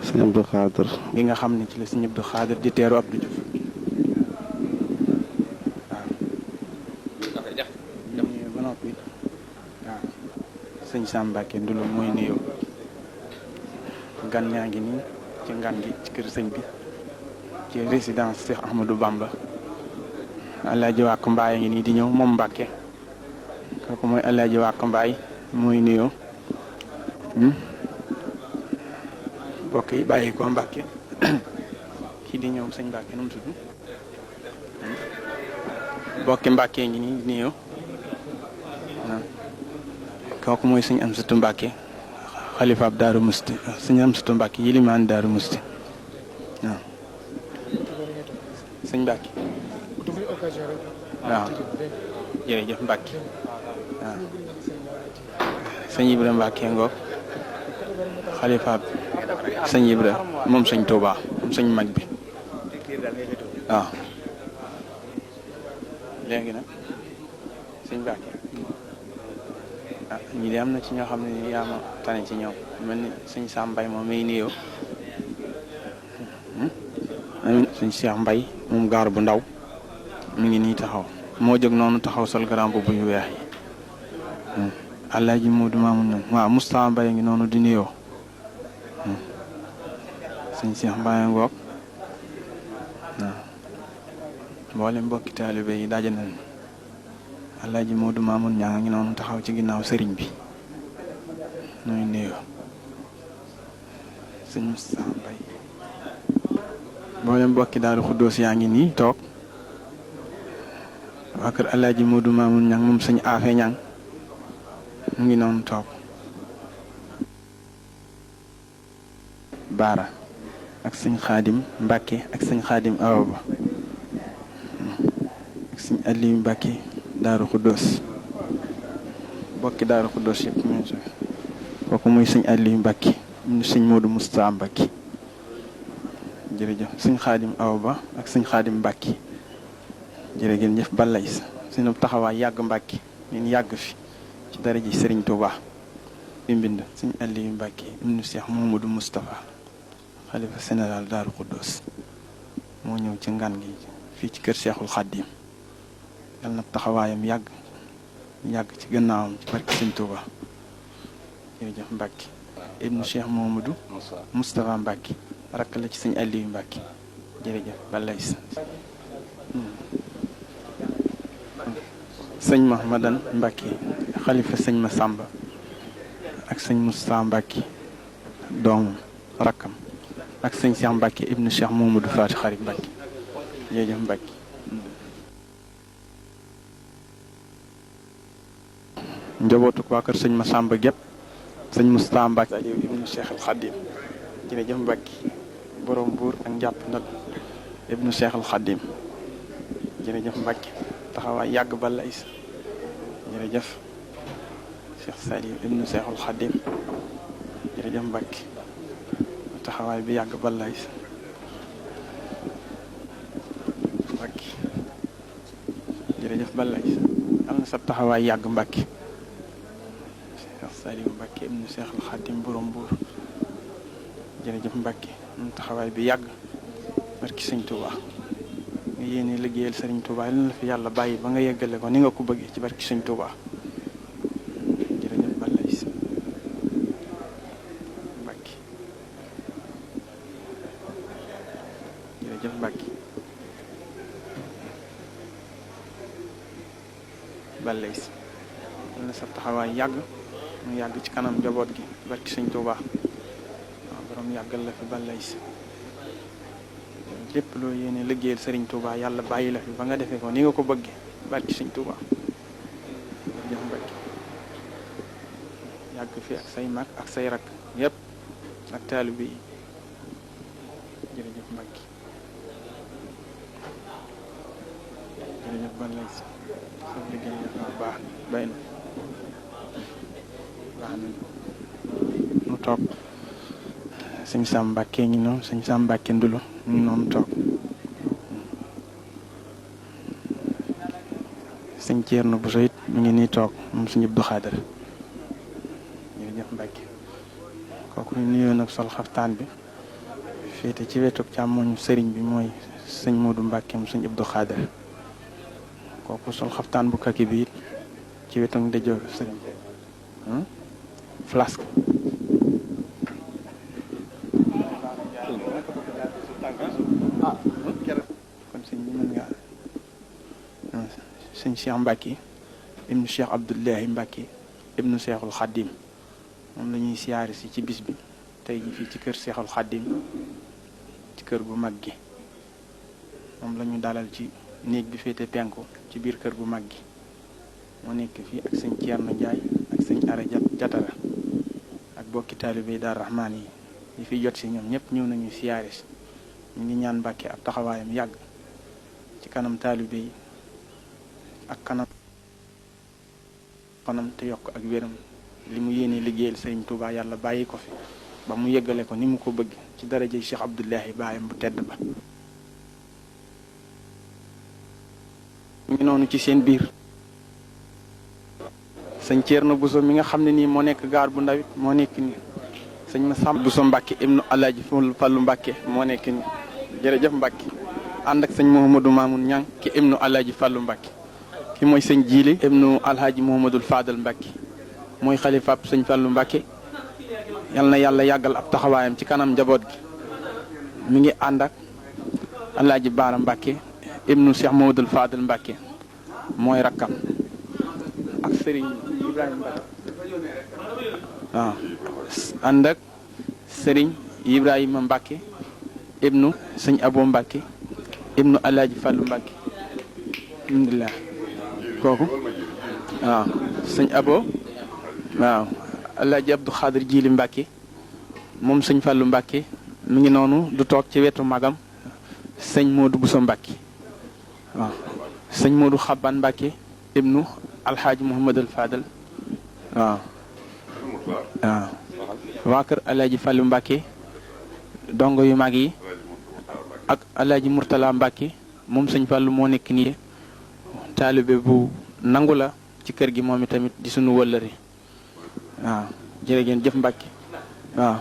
sëñ Abdou Khader. gi nga xam ne ci la sëñ Abdou Khader di teeru Abdou Diouf waaw ñu ba noppi waaw sëñ Sam Mbacke Ndoulo mooy nuyoo gan ñaa ngi nii ci ngan gi ci kër sëñ bi ci résidence Cheikh Ahmadou Bamba Alaaji Wàkk Mbaay ngi nii di ñëw moom Mbacke kooku mooy Alaaji Wàkk Mbaay mooy nuyoo mbokk yi bàyyi ko Mbacke kii di ñëw sëñ Mbacke nu mu tudd mbokki Mbacke ngi nii di nuyoo kooku mooy sëñ Amsatu Mbacke xalifaab Daaru Musti sëñ Amsatu Mbacke yilimaan Daaru Musti waaw sëñ Mbacke waaw jërëjëf Mbacke waaw sëñ Ibra Mbacke ngoog xalifaab sëñ Ibra moom sëñ Touba moom sëñ mag bi waaw léegi nag sëñ Mbacke ñi de am na ci ñoo xam ne yaa ma tane ci ñoom mel ni sëñ Sam Mbaye moom may nuyoo sëñ Cheikh Mbaye moom gaar bu ndaw mi ngi nii taxaw moo jóg noonu taxaw sol grand boubou yu weex yi Alaaji Moodu Maamun ñoom waaw Moustapha Mbaye ngi noonu di nuyoo sëñ Cheikh Mbaye ngoog waaw mboolem mbokki taalibe yi daje nañ Alaaji Moodu Maamun ñaa ngi noonu taxaw ci ginnaaw sëriñ bi nuy nuyoo sëñ Moustapha Mbaye mboolem mbokki Daaru Xuddoos yaa ngi nii toog waa kër Alaaji Moodu Maamun ñang moom sëñ Afe ñang mu ngi noonu toog Baara ak sëñ Xaadim Mbàkke ak sëñ Xaadim Awa Ba ak sëñ Aliou Mbàkke Daaru Xuddoos bokki Daaru Xuddoos yëpp ñu ngi kooku muy sëñ Aliou Mbàkke ñu sëñ Moodu Moustapha Mbàkke jërëjëf sëñ Xaadim Awa Ba ak sëñ Xaadim Mbàkke jërëjëf balay seen taxawaay yàgg Mbàkke leen yàgg fi ci dara ji Sëriñ Tuuba bi mbind sëñ Aliou Mbàkke ibnu Cheikh Mouhamadou Moustapha xalifa général Daaru Xuddoos moo ñëw ci ngan gi fii ci kër Cheikhul Khadim yal na taxawaayam yàgg ci gannaawam ci barke Sëriñ Tuuba jërëjëf Mbàkke ibnu Cheikh Mouhamadou Moustapha Mbàkke rakk la ci sëñ Aliou Mbàkke jërëjëf balay sëñ Mahmadan Mbàkke xalifa sëñ Masamba ak sëñ Moustapha Mbàkke doomam rakkam ak sëñ Cheikh Mbàkke ibnu Cheikh Mouhamadou Faty Khary Mbàkke jërëjëf Mbàkke njabootu waa kër sëñ Masamba gépp sëñ Moustapha Mbàkke Aliou ibnu Cheikh al Khadim jërëjëf Mbàkke borom buur ak njàpp ndal ibnu Cheikh al Khadim jërëjëf Mbàkke taxawaay yàgg bala is jërëjëf Cheikh Saliou ibnu Cheikh al Khadim jërëjëf Mbàkke taxawaay bi yàgg bala is Mbàkke jërëjëf bala is am na sab taxawaay yàgg Mbàkke Cheikh Saliou Mbàkke ibnu Cheikh al Khadim borom buur jërëjëf Mbàkke taxawaay bi yàgg barki sëñ Touba nga yéene liggéeyal sëriñ Touba yal na la fi yàlla bàyyi ba nga yeggale ko ni nga ko bëggee ci barki sëñ Touba jërëjëf balay si Mbàkke jërëjëf Mbàkke balay si yal na sa taxawaay yàgg mu yàgg ci kanam njaboot gi ci barki sëñ Touba borom yàggal la fi balay si lépp loo yéene liggéeyal Serigne Touba yàlla bàyyi la fi ba nga defee ko ni nga ko bëggee barki Serigne Touba jërëjëf Mbacke yàgg fi ak say mag ak say rak yépp ak taalibe yi jërëjëf Mbacke jërëjëf balay si sa liggéey yàlla baax bay na baax na mu toog sëñ Sam Mbàkke ngi noonu sëñ Sam Mbàkke Ndoulo ñu ngi noonu toog sëñ Thierno Bousso it mi ngi nii toog moom sëñ Abdou Khader jërëjëf Mbàkke kooku ñu nuyoo nag sol xaftaan bi féete ci wetu càmmoñu sëriñ bi mooy sëñ Modou Mbacke mu sëñ Abdou Khader kooku sol xaftaan bu kaki bi ci wetu ndeyjoor sëriñ flasque kon sëñ bi mën nga sëñ Cheikh Mbacke ibnu Cheikh Abdoulahi Mbacke ibnu Cheikhul Khadim moom la ñuy siyaare si ci bis bi tey ji fii ci kër Cheikhul Khadim ci kër gu mag gi moom la ñu dalal ci néeg bi féete penku ci biir kër gu mag gi moo nekk fii ak sëñ Thierno Ndiaye ak sëñ Ara Jatara ak bokki taalibe Daar Rahmaan yi fi jot si ñoom ñëpp ñëw nañu siyaare si ñu ngi ñaan Mbàkke ab taxawaayam yàgg ci kanam taalibe yi ak kanam te yokk ak wéram li mu yéene liggéeyal sëriñ Touba yàlla bàyyi ko fi ba mu yeggale ko ni mu ko bëgg ci daraja Cheikh Abdoulahi baayam bu tedd ba mu ngi noonu ci seen biir sëñ Thierno Bousso mi nga xam ne nii moo nekk gaar bu ndawit moo nekk nii sëñ Massamba Bousso Mbacke ibnu Alaaji Fallu Mbacke moo nekk nii jërëjëf Mbacke ànd ak sëñ Mouhamadou Mamoun Niang ki ibnu Alaaji Fallu Mbacke ki mooy sëñ Jiili ibnu Alhaaji Mouhamadul Fadal Mbacke mooy xalifaab sëñ Fallu Mbacke yal na yàlla yàggal ab taxawaayam ci kanam njaboot gi mi ngi ànd ak Alaaji Baara Mbacke ibnu Cheikh Mouhamadul Fadal Mbacke mooy rakkam ak sëriñ Ibrahima Mbacke waaw ànd ak sëriñ Ibrahima Mbacke ibnu sëñ Abo Mbacke ibnu Alaaji Fallu Mbacke alhamdulilah kooku waaw sëñ Abo waaw Alaaji Abdou Khadir Jili Mbacke moom sëñ Fallu Mbacke mi ngi noonu du toog ci wetu magam sëñ Modou Bousso Mbacke waaw sëñ Modou Xaban Mbacke ibnu Alxaaji Mouhamadul Fadal waaw waaw waa kër Alaaji Fallu Mbacke dongo yu mag yi ak Alaaji Murtala Mbacke moom sëñ Fallu moo nekk nii taalibe bu nangu la ci kër gi moom itamit di sunu wëllëre waaw jërë ngeen jëf Mbacke waaw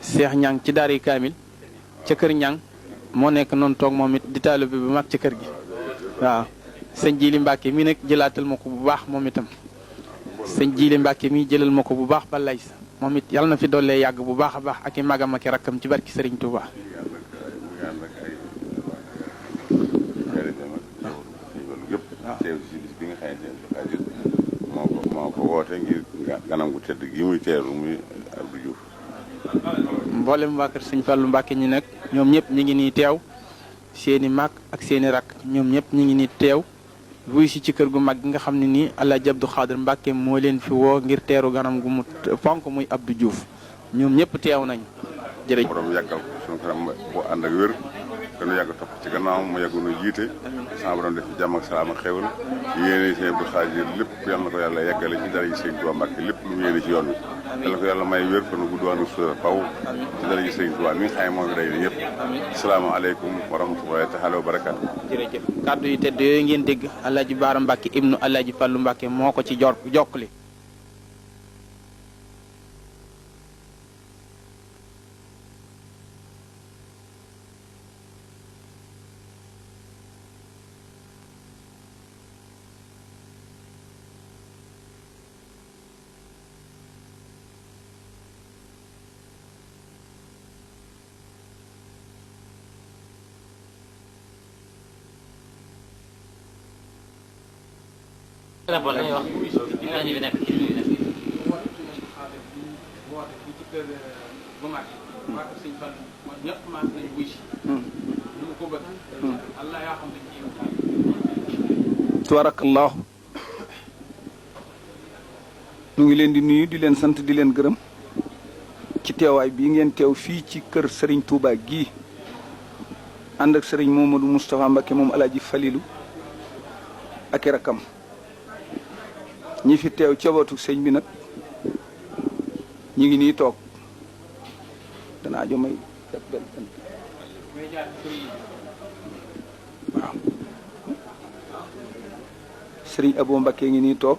Cheikh Ñang ci daari kaamil ca kër Ñang moo nekk noonu toog moom it di taalibe bu mag ci kër gi waaw sëñ Jili Mbacke mi nag jëlaatal ma ko bu baax moom itam sëñ Jili Mbacke mi jëlal ma ko bu baax ba lay sa moom it yàlla na fi dollee yàgg bu baax a baax ak i magam ak i rakkam ci barki Serigne Touba. moo ko woote ngir ganam gu tedd gi muy teeru muy Abdou Diouf. mboolem waa kër sëñ Fallu Mbacke ñi nag ñoom ñëpp ñu ngi nii teew seeni mag ak seeni rakk ñoom ñëpp ñu ngi nii teew wuy si ci kër gu mag gi nga xam ne nii Alaaji Abdou Khadir Mbacke moo leen fi woo ngir teeru ganam gu mu fonk muy Abdou Diouf ñoom ñëpp teew nañu jërëjëf. borom yàggal ko suñu kanam boo ànd ak wér te nu yàgg topp ci gannaawam mu yàgg nu jiite sama borom def ci jàmm ak salaam ak xéwal yéene sëñ Abdou Khadir lépp yal na ko yàlla yeggale ci dara ji sëñ Touba Mbacke lépp lu mu yéene ci yoon wi yal na ko yàlla may wér fa nu gudd waanu sa faw ci dara ji sëñ Touba mi nga xam ne moo ngi day ñëpp asalaamaaleykum wa rahmatullahi taala wa barakaatu. jërëjëf kàddu yi tedd yooyu ngeen dégg Alaaji Baara Mbacke ibnu Alaaji Fallu Mbacke moo ko ci jokkali tabarakallahu ñu ngi leen di nuyu di leen sant di leen gërëm ci teewaay bii ngeen teew fii ci kër Serigne Touba gii ànd ak Serigne Momadou Moustapha Mbacke moom Alaaji Falilu ak i rakkam ñi fi teew cobatu sëñ bi nag ñi ngi nii toog danaa jo may waaw sëriñ Abo Mbacke ngi nii toog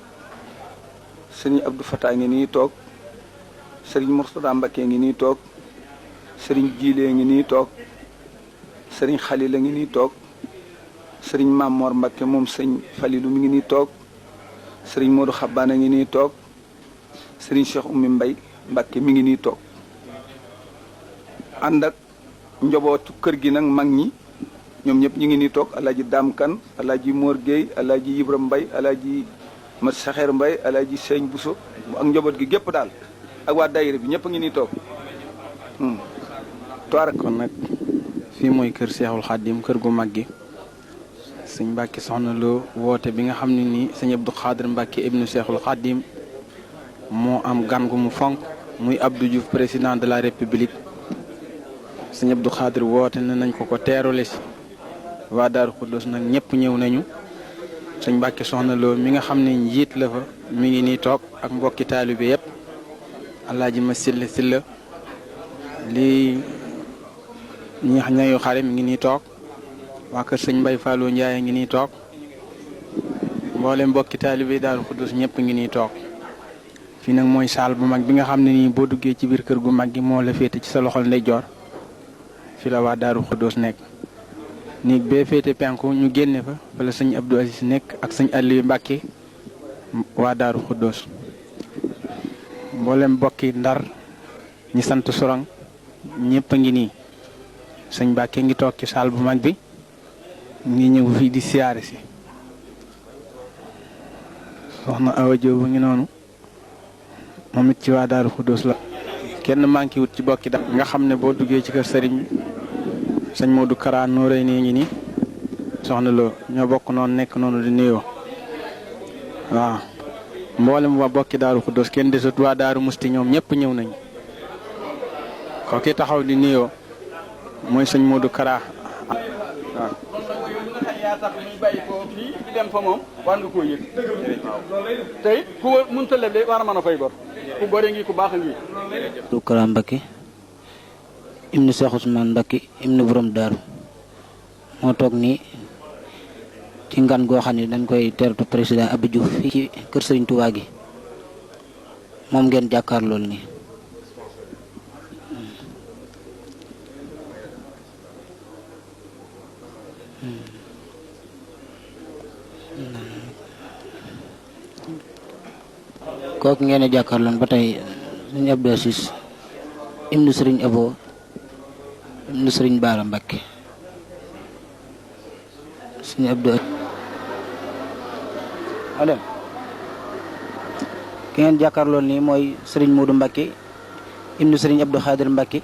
sëriñ Abdou Fatah ngi nii toog sëriñ Mourtada Mbacke ngi nii toog sëriñ Jiile ngi nii toog sëriñ Xalil a ngi nii toog sëriñ Mamor Mbakke moom sëñ Falilu mi ngi nii toog sëriñ Modou Xabbaan a ngi nii toog sëriñ Cheikh Oumy Mbay Mbakke mi ngi nii toog ànd ak njobootu kër gi nag mag ñi ñoom ñëpp ñu ngi nii toog alaaji Daam Kan alaaji Mor Gueye alaaji Ibra Mbay alaaji Mat Saxeer Mbay alaaji Sëñ Buso ak njaboot gi gépp daal ak waa daayira bi ñëpp a ngi nii toog kon nag fii mooy kër Seexul Xaadim kër gu mag gi sëñ Mbàkke Soxna Lo woote bi nga xam ne nii sëñ Abdou Xaadir Mbàkke ibnu Seexul Xaadim moo am gan gu mu fonk muy Abdou Diouf président de la république sëñ Abdou Xaadir woote na nañ ko teerule si waa Daaru Xuddus nag ñëpp ñëw nañu sëñ Mbàkke Soxna Lo mi nga xam ne njiit la fa mi ngi nii toog ak mbokki taalibe yëpp alaaji ma silla lii ñi ñayu xare mi ngi nii toog waa kër sëñ Mbay Fallou Ndiaye ngi nii toog mboolem mbokki taalibe Daaru Xuddus ñëpp ngi nii toog fii nag mooy saal bu mag bi nga xam ne nii boo duggee ci biir kër gu mag gi moo la féete ci sa loxol ndeyjoor fi la waa Daaru Xuddus nekk néeg bee féete penku ñu génne fa wala sëñ Abdou Aziz nekk ak sëñ Aliou Mbàkke waa Daaru Xuddus mboolem mbokki Ndar ñi sant Sorong ñëpp a ngi nii sëñ Mbàkke ngi toog ci saal bu mag bi ngi ñëw fii di siyaare si soxna Awa Jóob bu ngi noonu moom it ci waa Daaru Xuddus la kenn manqué wut ci bokki da nga xam ne boo duggee ci kër sëriñ bi sëñ Modou Kara nooree nii ngi nii Soxna Lo ñoo bokk noonu nekk noonu di nuyoo waaw mboolem waa bokki Daaru Xuddus kenn desut waa Daaru Musti ñoom ñëpp ñëw nañ kooki taxaw di nuyoo mooy sëñ Modou Kara waaw yaa tax muy bàyyi ko fii di dem fa moom war nga koo yëg te it ku mënta leble war a mën a fay bor ku gore ngi ku baax a ngi Kara Mbakke ibnu Cheikh Ousmane Mbakke ibnu borom daaru moo toog nii ci ngan goo xam ne dañ koy teertu président Abdou Diouf fii ci kër Serigne Touba gi moom ngeen jàkkaar lool nii kooku ngeen jàkkaar loon ba tey Serigne Abdou Aziz ibnu Serigne Abo ibnu Serigne Bara Mbakke Serigne Abdou Adem ki ngeen jàkkaarlool nii mooy Serigne Modou Mbakke ibnu Serigne Abdou Khadir Mbakke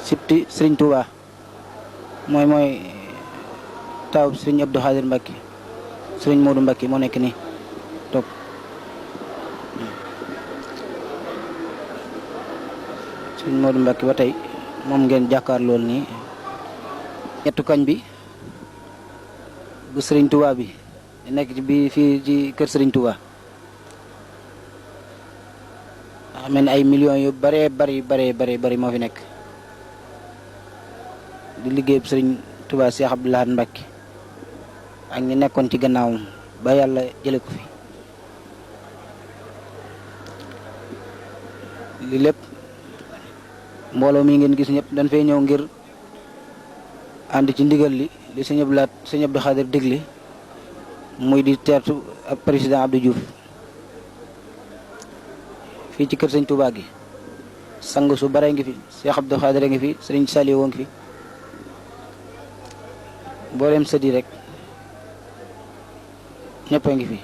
sipti Serigne Touba mooy taw Serigne Abdou Khadir Mbakke Serigne Modou Mbakke moo nekk nii toog Serigne Modou Mbakke ba tey moom ngeen jàkkaarlool nii ñettu kañ bi bu Serigne Touba bi nekk ci bi fii ci kër Serigne Touba xam ne ay millions yu bari moo fi nekk di liggéey Serigne Touba Cheikh Abdou Lahad Mbacké ak ñi nekkoon ci gannaawam ba yàlla jële ko fi li lépp mbooloo mi ngeen gis ñëpp dañ fay ñëw ngir ànd ci ndigal li sëñ Abdou Lahad sëñ Abdou Khadir digle muy di teertu ak président Abdou Diouf fii ci kër sëñ Touba gi sang su bare ngi fi Cheikh Abdou Khadir ngi fi sëriñ Saliou ngi fi mboolem sëdi rek ñëpp a ngi fi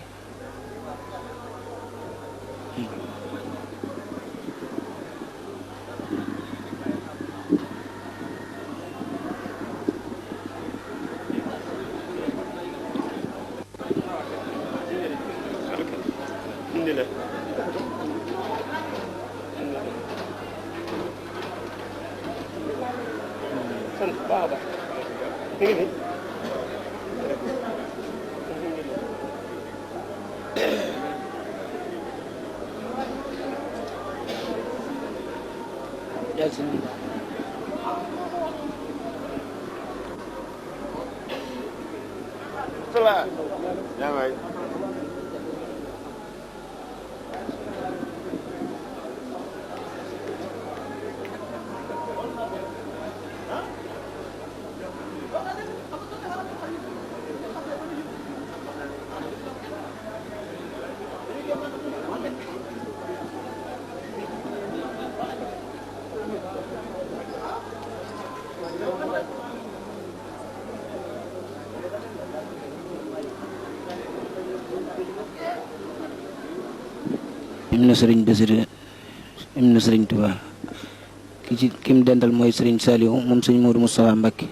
ibnu sëriñ Basir ibnu sëriñ Touba ki mu dental mooy sëriñ Saliou moom sëriñ Modou Moustapha Mbacké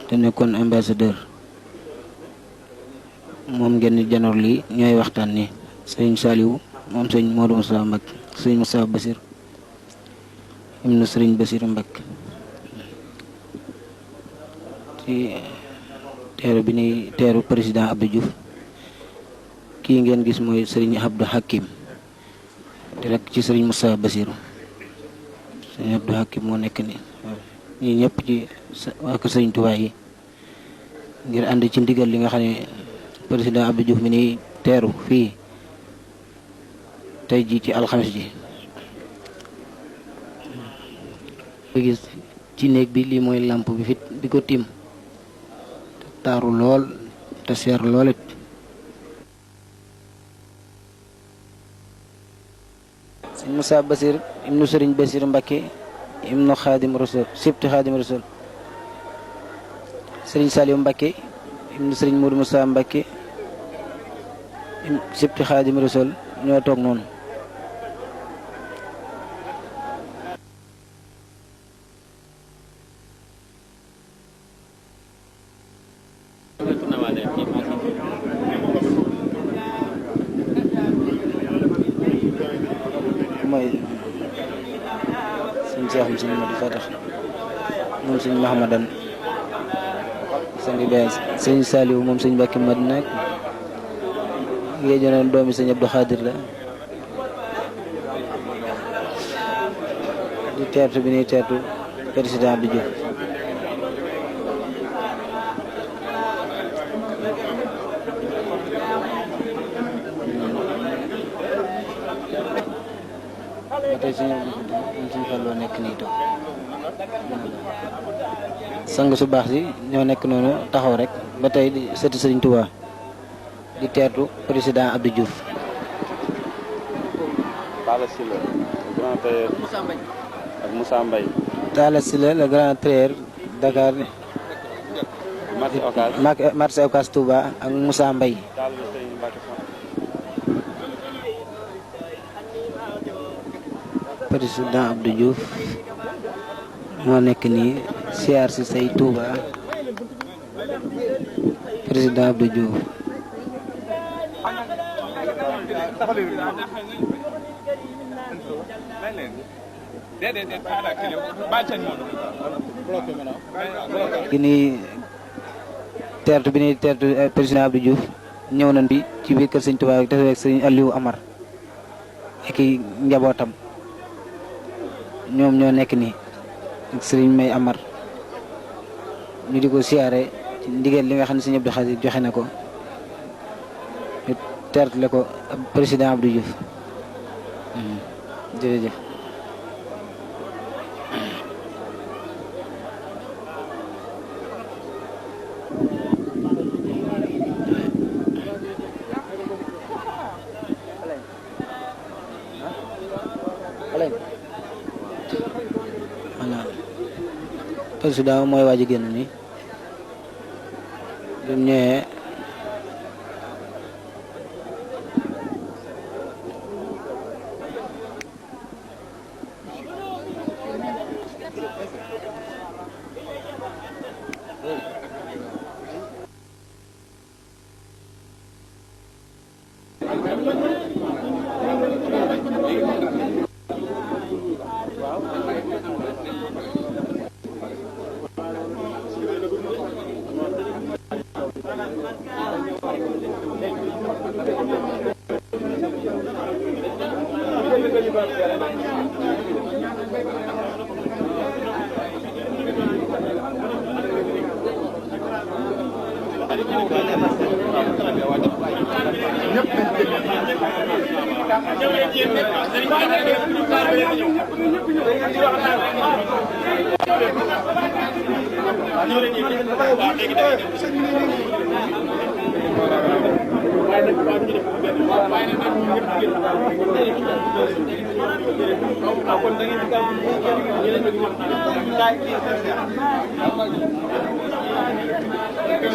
te nekkoon ambassadeur moom ngeen di janoor lii ñooy waxtaan ni sëriñ Saliou moom sëriñ Modou Moustapha Mbacké sëriñ Moustapha Basir ibnu sëriñ Basir Mbacké ci teeru bi ni teeru président Abdou Diouf kii ngeen gis mooy sëriñ Abdou Hakim di rek ci sëriñ Moustapha Basir sëriñ Abdou Hakim moo nekk ni ñii ñëpp ci waa kër sëriñ Touba yi ngir ànd ci ndigal li nga xam ne président Abdou Diouf mi ni teeru fii tey ji ci alxames ji gis ci néeg bi lii mooy làmp bi fit bi ko tiim taaru lool te seer loolit sëñ Moussa Basir ibnu sëriñ Basir Mbacké ibnu Xaadim Rasul sibti Xaadim Rasul sëriñ Saliou Mbacké ibnu sëriñ Modou Moussa Mbacké sibti Xaadim Rasul ñoo toog noonu mooy suñ seexum suñ Modou Fatax moom suñ Mahamadan sangi baye sëñ Saliou moom sëñ Mbacké Madina ngee jonoon doomi sëñ Abdou Khadir la di teertu bi ni teertu président Abdou Diouf tey suñ falloo nekk nii toog sang su baax si ñoo nekk noonu taxaw rek ba tey di sëti sëriñ Touba di teertu président Abdou Diouf Talla Sylla le grand tailleur ak Moussa Mbaye Talla Sylla le grand tailleur Dakar marché Ocass Touba ak Moussa Mbaye président Abdou Diouf moo nekk nii siyaar si say Touba président Abdou Diouf ki ni teertu bi ni teertu président Abdou Diouf ñëw nañ bi ci biir kër sëñ Touba te fekk sëñ Aliou Amar ak i njabootam ñoom ñoo nekk nii ak sëriñ May Amar ñu di ko siyaare ci ndigal li nga xam ne sëñ Abdou Khadir joxe na ko ñu teertule ko président Abdou Diouf jërëjëf président mooy waaj a génn ni bi mu ñëwee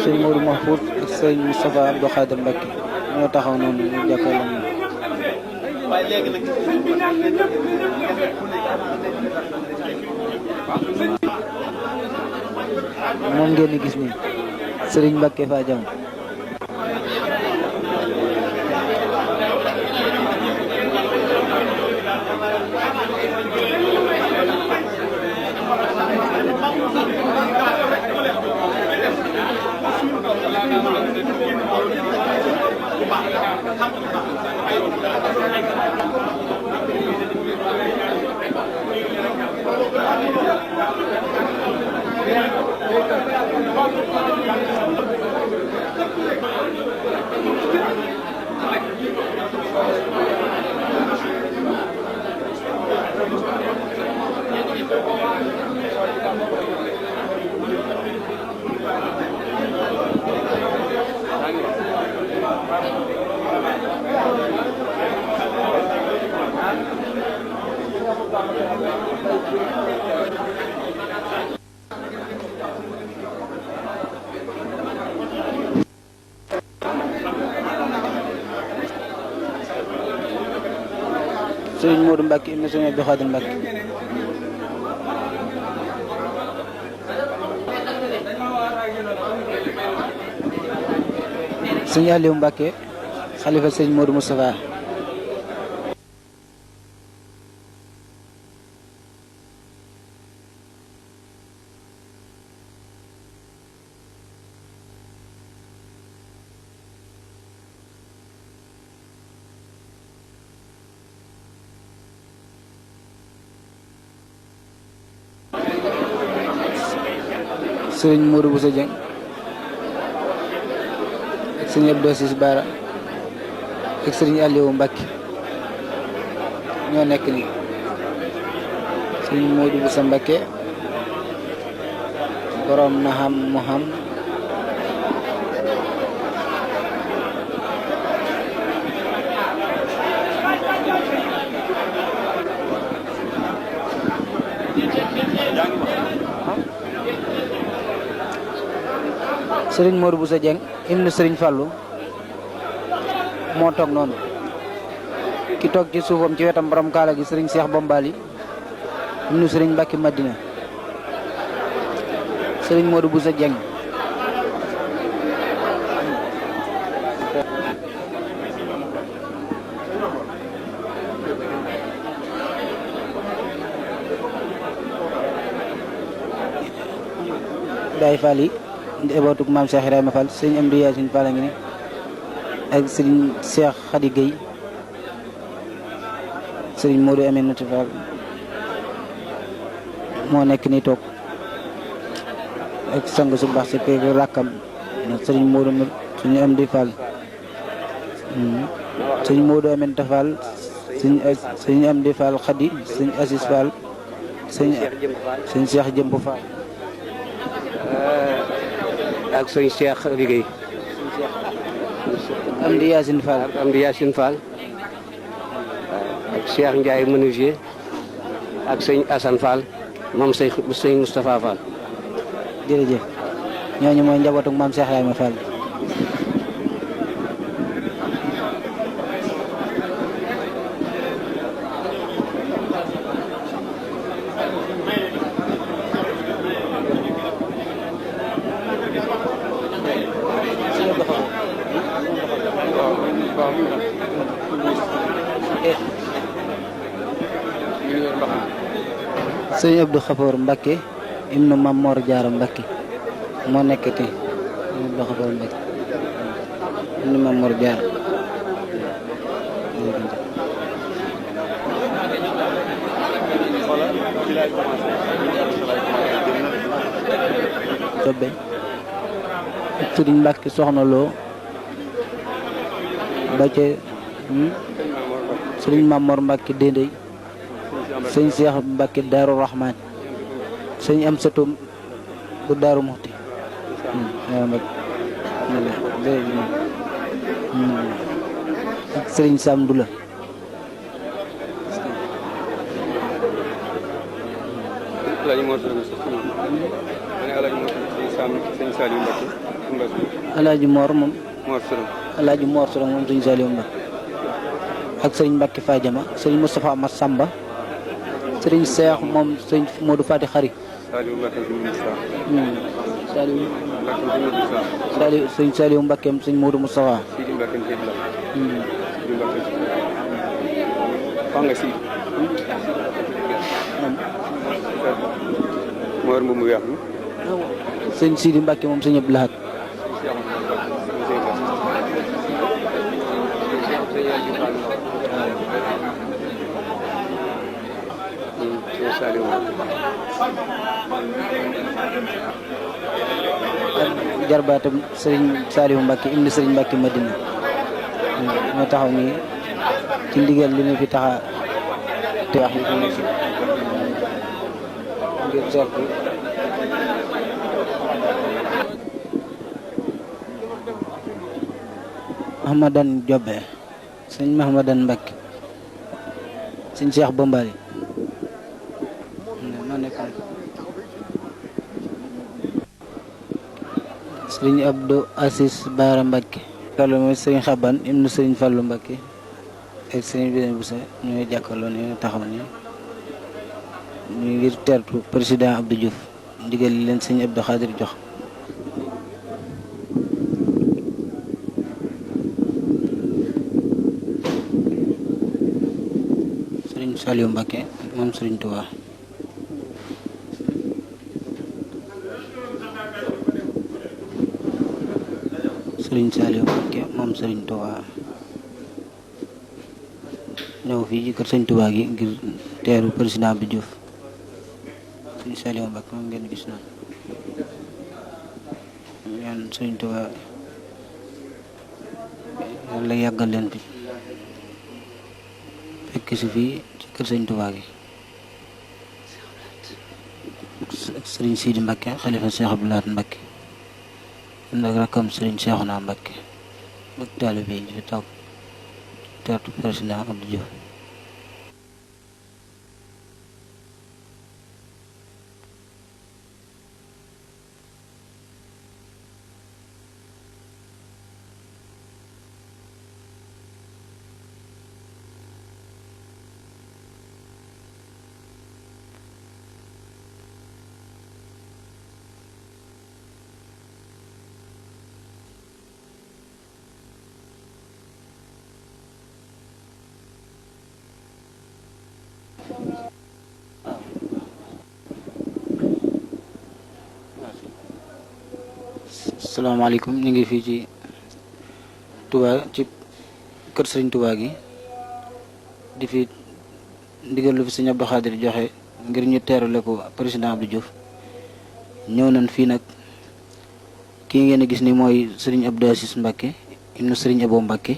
sëñ Mourou Mahfouz ak sëñ Moustapha Abdou Khadir Mbacké ñoo taxaw noonu ñu jàkkaarloo moom ngeen di gis nii Serigne Mbacke Fa Jam Serigne Modou Mbacke ibn Serigne Abdou Khadim Mbacke Serigne Aliou Mbacke xalifa Serigne Modou Moustapha Serigne Modou Bousso Dieng ak Serigne Abdou Assis Bara ak Serigne Aliou Mbacke ñoo nekk nii Serigne Modou Bousso Mbacke borom na xam mu xam Serigne Modou Bousso Dieng ibnu Serigne Fallou moo toog noonu ki toog ci suufam ci wetam borom kaala gi Serigne Cheikh Bombali ibnu Serigne Mbacke Madina Serigne Modou Bousso Dieng Baye Fall yi njabootu maam Cheikh Ibrahima Fall sëñ Amdi Yaasin Fall a ngi ne ak sëñ Cheikh Khady Gueye sëñ Modou Aminata Fall moo nekk nii toog ak sang su baax si peeg rakkam sëñ Modou sëñ Amdi Fall sëñ Modou Aminata Fall sëñ Amdi Fall Khady sëñ Assis Fall sëñ Cheikh Jëmb Fall ak sëñ Cheikh liggéey Amdi Yaasin Fall ak Amdi Yaasin Fall ak Cheikh Ndiaye menuisier ak sëñ Assane Fall moom sëñ Moustapha Fall. jërëjëf ñooñu mooy njabootu maam Cheikh Ibrahima Fall. sëñ Abdou Khafour Mbacke ibnu Mam Mor Diarra Mbacke moo nekk te sëñ Abdou Khafour Mbacke ibnu Mam Mor Diarra Tobe sëriñ Mbacke soxna loo ba ca sëriñ Mam Mor Mbacke Dendey sëñ Cheikh Mbacke Daaru Rahman sëñ am sëtum bu Daaru Muxti ak sëriñ Sam Dula Alaaji Mor moom Alaaji Mor Sorong moom sëñ Saliou Mbacke ak sëriñ Mbacke Fadiama sëriñ Moustapha Massamba sëriñ Cheikh moom sëriñ Modou Fati Xari Saliou Mbacke sëriñ Moustapha. Saliou Mbacke sëriñ Moustapha. sëriñ Saliou Mbacke sëriñ Modou Moustapha Sidi Mbacke sëriñ la. Sidi Mbacke. Xam nga Sidi. moo yor mbubb mu weex mi. sëriñ Sidi Mbacke moom sëriñ Abdou Lahad jarbaatam sëriñ Saliou Mbacke indi sëriñ Mbacke Madina moo taxaw nii ci ndigal li ñu fi taxa te wax yi ñu si ngir sorti Mahamadan Jobbe sëriñ Mahamadan Mbacke sëriñ Cheikh Bombali moo nekkoon sëriñ Abdou Assis Baara Mbacke loolu mooy sëriñ Xaban ibnu sëriñ Fallou Mbacke ak sëriñ Birame Boussa ñooy jàkkaarloo ni taxaw ni ñu ngir teertu président Abdou Diouf ndigal li leen sëriñ Abdou Khadir jox sëriñ Saliou Mbacke moom sëriñ Touba sëriñ Saliou Mbacke moom sëriñ Touba ñëw fii ci kër sëriñ Touba gi ngir teeru président Abdou Diouf sëriñ Saliou Mbacke moom ngeen gis noonu ñaan sëriñ Touba yàlla yàggal leen fi fekk si fii ci kër sëriñ Touba gi sëriñ Sidi Mbacke xalifa Cheikh Abdou Lahad Mbacke nag rakam sëriñ Cheikhouna Mbacke bëgg taalibe yi fi toog teertu président Abdou Diouf asalaamaaleykum ñu ngi fii ci Touba ci kër sëriñ Touba gi di fi ndigal lu fi sëriñ Abdou Khadir joxe ngir ñu teerale ko président Abdou Diouf ñëw nañ fii nag kii ngeen gis ni mooy sëriñ Abdou Assis Mbacke ibnu sëriñ Abo Mbacke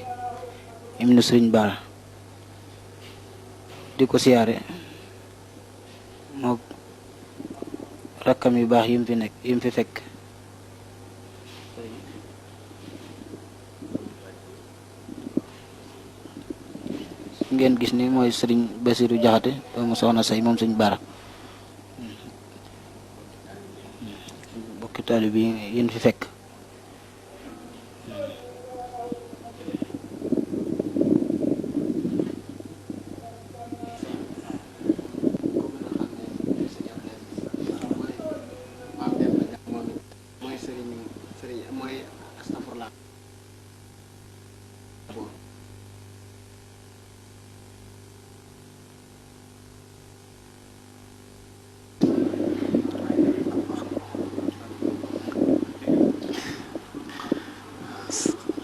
ibnu sëriñ Bara di ko siyaare moo rakkam yu baax yim fi fekk ngeen gis ni mooy sëriñ Basiru Jaxate doomu soxna say moom sëriñ Bara bokki taalibe bi yéen fi fekk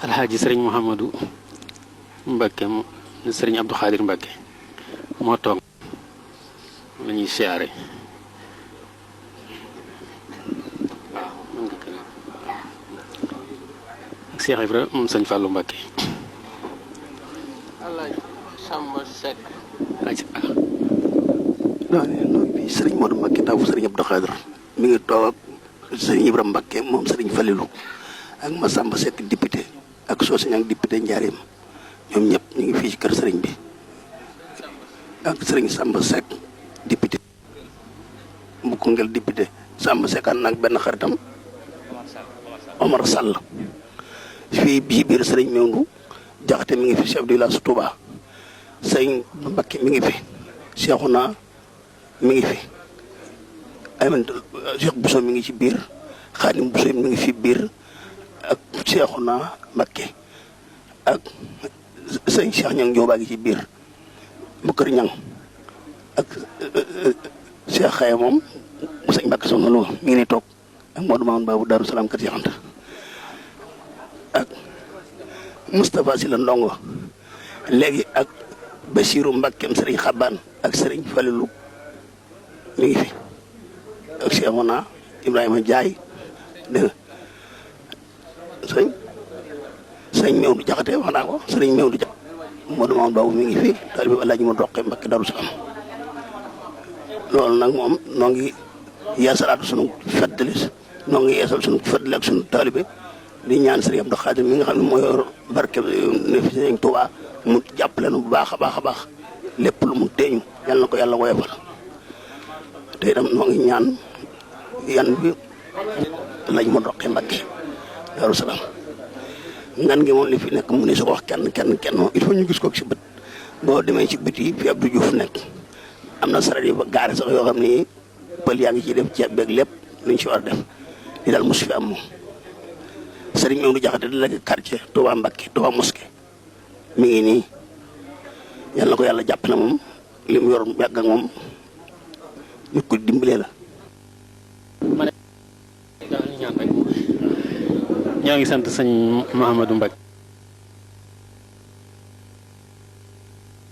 alxaaji sëriñ Mouhamadou Mbacke sëriñ Abdou Khadir Mbacke moo toog la ñuy siyaare waaw mën nga ko ak Cheikh Ibra moom sëñ Fallou Mbacke Alaaji Samba Seck non bi sëriñ Modou Mbacke taw sëriñ Abdou Khadir mi ngi toog ak sëriñ Ibrahima Mbacke moom sëriñ Falilou ak Massamba Seck député ak Socé Niang député Njaareem ñoom ñëpp ñu ngi fii ci kër sëriñ bi ak sëriñ Samba Seck député bu Koungheul député Samba Seck ànd nag benn xaritam Omar Sall fii bii biir sëriñ Mewndu Jaxate mi ngi fi chef du village Touba sëñ Mbakke mi ngi fi Cheikhouna mi ngi fi Ayman Cheikh Bousso mi ngi ci biir Xaadim Bousso mi ngi fi biir ak Cheikhouna Mbakke ak sëñ Cheikh Ñang Jóoba gi ci biir bu kër Ñang ak Cheikh Xaye moom mu sëñ Mbakke Soxna Lo mi ngi ne toog ak Modou Mamoun Babou Darou Salaam kër Cheikh Anta ak Moustapha Sylla Ndongo léegi ak Bachirou Mbakkeem sëriñ Xabaan ak sëriñ Falilou mi ngi fi ak Cheikhouna Ibrahima Ndiaye dégg nga sëñ Mewdu Jaxate wax naa ko sëriñ Mewdu Jaxate Modou Mamoun Babou mi ngi fi taalibe bi Alaaji mu doqee Mbakke Darou Salaam loolu nag moom noo ngi yeesalaatu sunu feddali noo ngi yeesal sunu feddali ak sunu taalibe di ñaan sëriñ Abdou Khadir mi nga xam ne moo yor barke ne fi sëriñ Tuubaa mu jàppale nu bu baax a baax a baax lépp lu mu teeñu yal na ko yàlla woyofal te itam noo ngi ñaan yan bi lañ mu doqee Mbakke Darou Salaam ngan gi moom li fi nekk mu ne su ko wax kenn moom il faut ñu gis ko ci bët boo demee ci bët yi fi Abdou Diouf nekk am na saret yi ba gaare sax yoo xam ni pël yaa ngi ciy def ceeb beeg lépp luñ ci war a def li daal mos fi am moom sëriñ Mewdu Jaxate délégué quartier Touba Mbakke Touba mosquée mi ngi nii yal na ko yàlla jàpp na moom li mu yor yàgg ak moom ñu ko dimbalee la. ñoo ngi sant sëñ Mouhamadou Mbacké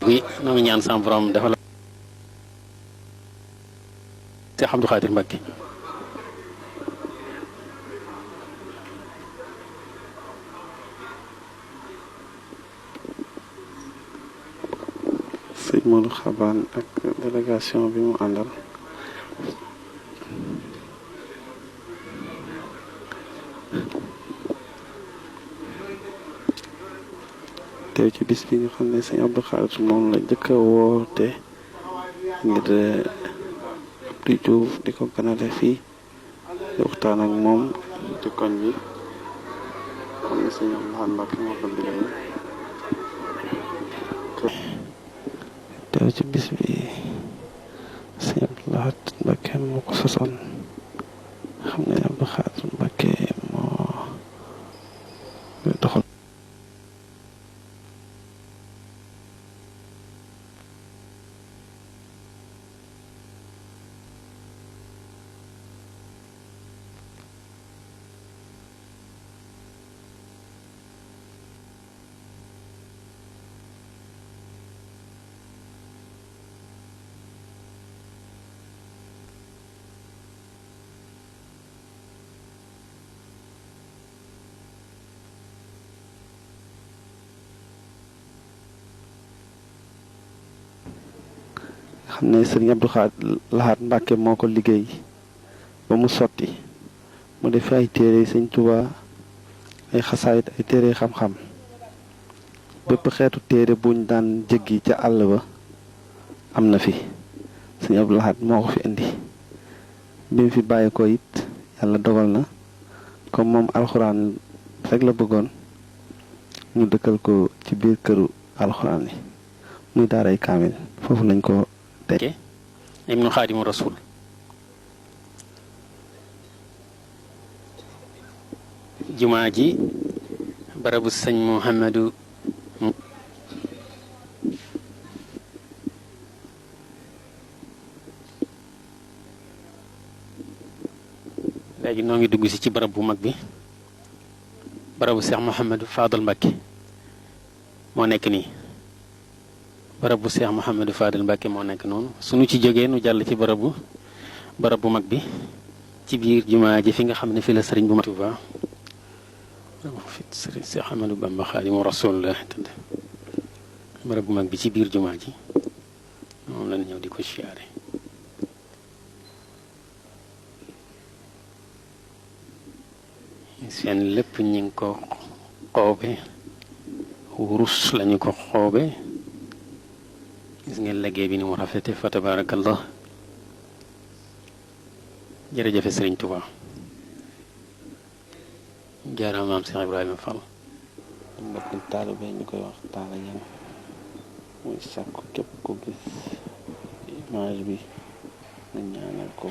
bi ñoo ngi ñaan sama borom defal Cheikh Abdou Khadir Mbacké sëñ Modou Xabaan ak délégation bi mu àndal teew ci bis bi nga xam ne sëñ Abdou Khadir moom la njëkk a woote ngir Abdou Diouf di ko ganale fii di waxtaan ak moom ci koñ bi xam ne sëñ Abdou Lahad Mbacké moo ko liggéey teew ci bis bi sëñ Abdou Lahad Mbacké moo ko sosoon xam ne Abdou Khadir Mbacké moo doxal xam ne sëriñ Abdou Lahad Mbacké moo ko liggéey ba mu sotti mu def ay téere sëñ Tuubaa ay xasaayit ay téere xam-xam bépp xeetu téere buñ daan jéggi ca àll ba am na fi sëñ Abdou Lahad moo ko fi indi bi mu fi bàyyi ko it yàlla dogal na comme moom alxuraan rek la bëggoon ñu dëkkal ko ci biir këru alxuraan yi muy daaray kaamil foofu lañ ko ibnu Xaadimu Rasul jumaa ji barabu sëñ Mouhamadou léegi noo ngi dugg si ci barab bu mag bi barabu Cheikh Mouhamadou Fadal Mbacké moo nekk nii barabu Cheikh Mouhamadou Fadal Mbacké moo nekk noonu suñu ci jógee nu jàll ci barab bu mag bi ci biir jumaa ji fi nga xam ne fi la sëriñ bu mag Tuuba fi sëriñ Cheikh Ahmadou Bamba Xaadimu Rasulullah tëdd barab bu mag bi ci biir jumaa ji moom lañ ñëw di ko siyaare seen lépp ñi ngi ko xoobe wurus lañu ko xoobe gis ngeen liggéey bi ni mu rafete fa tabarakallah jërëjëfe sëriñ Tuubaa jaaraam maam Cheikh Ibrahima Fall mbokk taalibe ñu koy wax Taala Ñaŋ muy sàkku képp ko gis image bi nga ñaanal ko